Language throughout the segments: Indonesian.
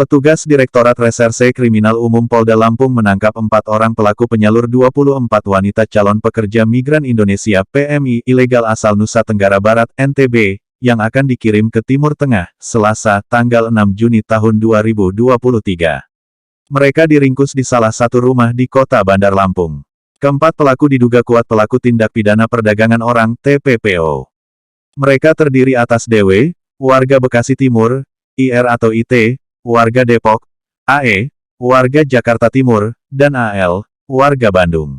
Petugas Direktorat Reserse Kriminal Umum Polda Lampung menangkap 4 orang pelaku penyalur 24 wanita calon pekerja migran Indonesia (PMI) ilegal asal Nusa Tenggara Barat (NTB), yang akan dikirim ke Timur Tengah, Selasa, tanggal 6 Juni tahun 2023. Mereka diringkus di salah satu rumah di Kota Bandar Lampung. Keempat pelaku diduga kuat pelaku tindak pidana perdagangan orang (TPPO). Mereka terdiri atas DW, warga Bekasi Timur, IR atau IT, warga Depok, AE, warga Jakarta Timur, dan AL, warga Bandung.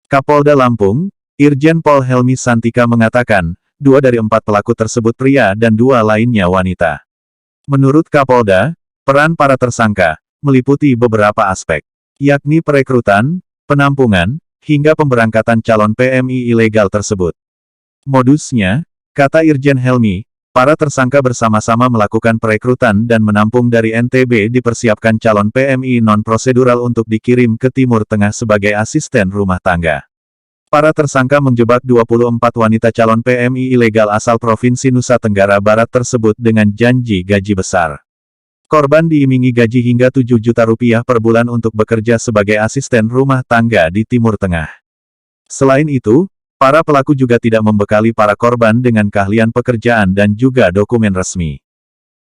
Kapolda Lampung, Irjen Pol Helmi Santika mengatakan, 2 dari 4 pelaku tersebut pria dan 2 lainnya wanita. Menurut Kapolda, peran para tersangka meliputi beberapa aspek, yakni perekrutan, penampungan, hingga pemberangkatan calon PMI ilegal tersebut. Modusnya, kata Irjen Helmi, para tersangka bersama-sama melakukan perekrutan dan menampung dari NTB dipersiapkan calon PMI non-prosedural untuk dikirim ke Timur Tengah sebagai asisten rumah tangga. Para tersangka menjebak 24 wanita calon PMI ilegal asal Provinsi Nusa Tenggara Barat tersebut dengan janji gaji besar. Korban diimingi gaji hingga 7 juta rupiah per bulan untuk bekerja sebagai asisten rumah tangga di Timur Tengah. Selain itu, para pelaku juga tidak membekali para korban dengan keahlian pekerjaan dan juga dokumen resmi.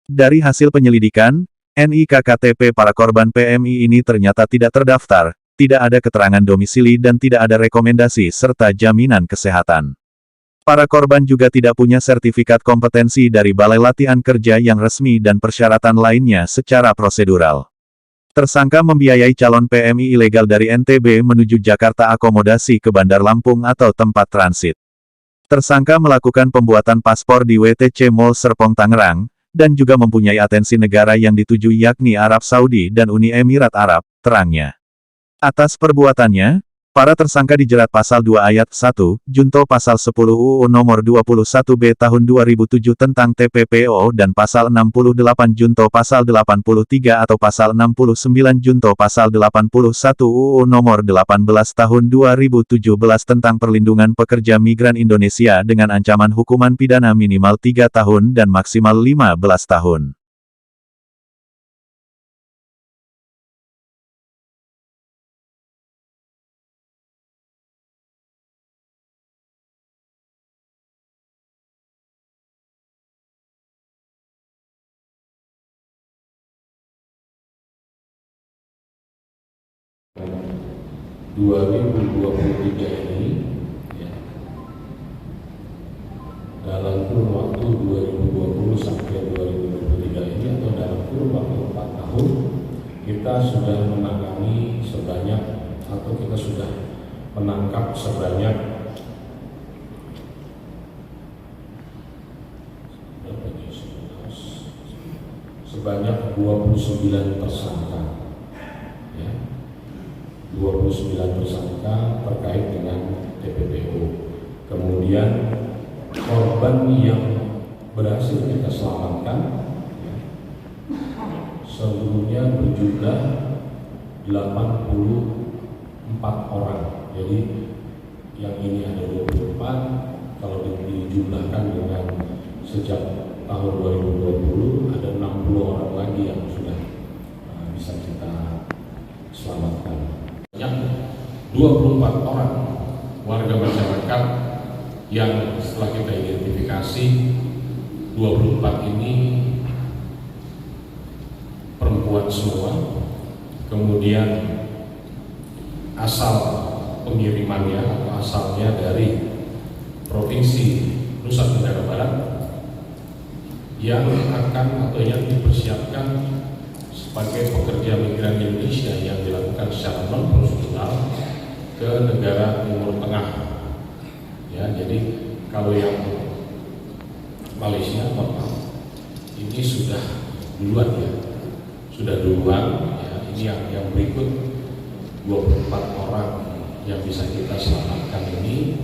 Dari hasil penyelidikan, NIK KTP para korban PMI ini ternyata tidak terdaftar, tidak ada keterangan domisili dan tidak ada rekomendasi serta jaminan kesehatan. Para korban juga tidak punya sertifikat kompetensi dari Balai Latihan Kerja yang resmi dan persyaratan lainnya secara prosedural. Tersangka membiayai calon PMI ilegal dari NTB menuju Jakarta akomodasi ke Bandar Lampung atau tempat transit. Tersangka melakukan pembuatan paspor di WTC Mall Serpong Tangerang, dan juga mempunyai atensi negara yang dituju yakni Arab Saudi dan Uni Emirat Arab, terangnya. Atas perbuatannya, para tersangka dijerat pasal 2 ayat 1, junto pasal 10 UU nomor 21B tahun 2007 tentang TPPO dan pasal 68 junto pasal 83 atau pasal 69 junto pasal 81 UU nomor 18 tahun 2017 tentang perlindungan pekerja migran Indonesia dengan ancaman hukuman pidana minimal 3 tahun dan maksimal 15 tahun. ini ya, dalam kurun waktu 2020 sampai 2023 ini atau dalam kurun waktu 4 tahun kita sudah menangani sebanyak atau kita sudah menangkap sebanyak 29 tersangka. 29 tersangka terkait dengan TPPO. Kemudian korban yang berhasil kita selamatkan seluruhnya berjumlah 84 orang. Jadi yang ini ada 24, kalau dijumlahkan dengan sejak tahun 2020 ada 60 orang lagi yang sudah bisa kita selamatkan. 24 orang warga masyarakat yang setelah kita identifikasi 24 ini perempuan semua, kemudian asal pengirimannya atau asalnya dari Provinsi Nusa Tenggara Barat yang akan atau yang dipersiapkan sebagai pekerja migran Indonesia yang dilakukan secara non-prosedural ke negara Timur Tengah. Ya, jadi kalau yang Malaysia, ini sudah duluan ya, ya, ini yang berikut 24 orang yang bisa kita selamatkan ini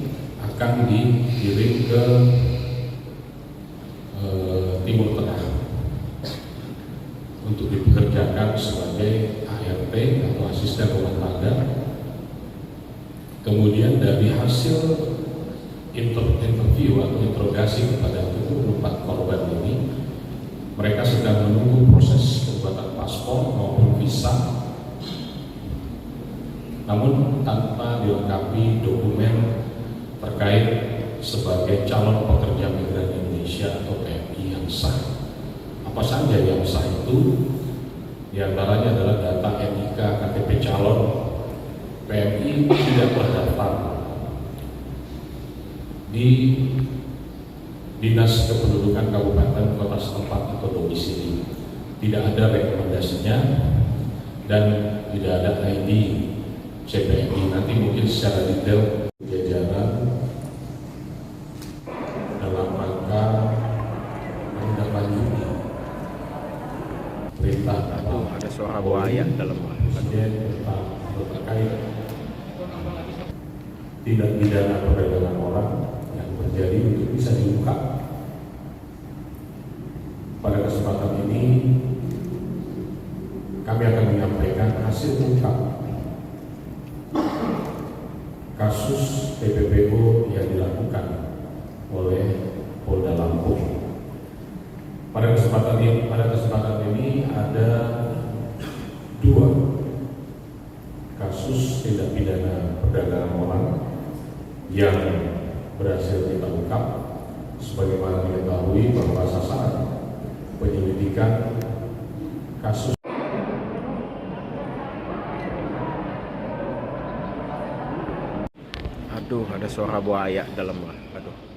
akan dikirim ke Timur Tengah untuk dipekerjakan sebagai ART atau asisten rumah tangga. Kemudian dari hasil interview atau interogasi kepada 24 korban ini, mereka sedang menunggu proses pembuatan paspor paspor maupun visa, namun tanpa dilengkapi dokumen terkait sebagai calon pekerja migran Indonesia atau PMI yang sah. Apa saja yang sah itu? Di antaranya adalah data NIK KTP calon, PMI tidak terdaftar di Dinas Kependudukan Kabupaten Kota setempat atau domisili, tidak ada rekomendasinya dan tidak ada ID CPNI. Nanti mungkin secara detail jajaran dalam rangka menindaklanjuti perintah Ada suara buaya dalam. Presiden terkait tindak pidana perdagangan orang yang terjadi untuk bisa diungkap. Pada kesempatan ini kami akan menyampaikan hasil ungkap kasus TPPO yang dilakukan oleh Polda Lampung. Pada kesempatan ini ada 2 kasus tindak pidana perdagangan orang yang berhasil kita ungkap. Sebagaimana diketahui bahwa sasaran penyelidikan kasus Aduh, ada suara buaya dalam. Aduh.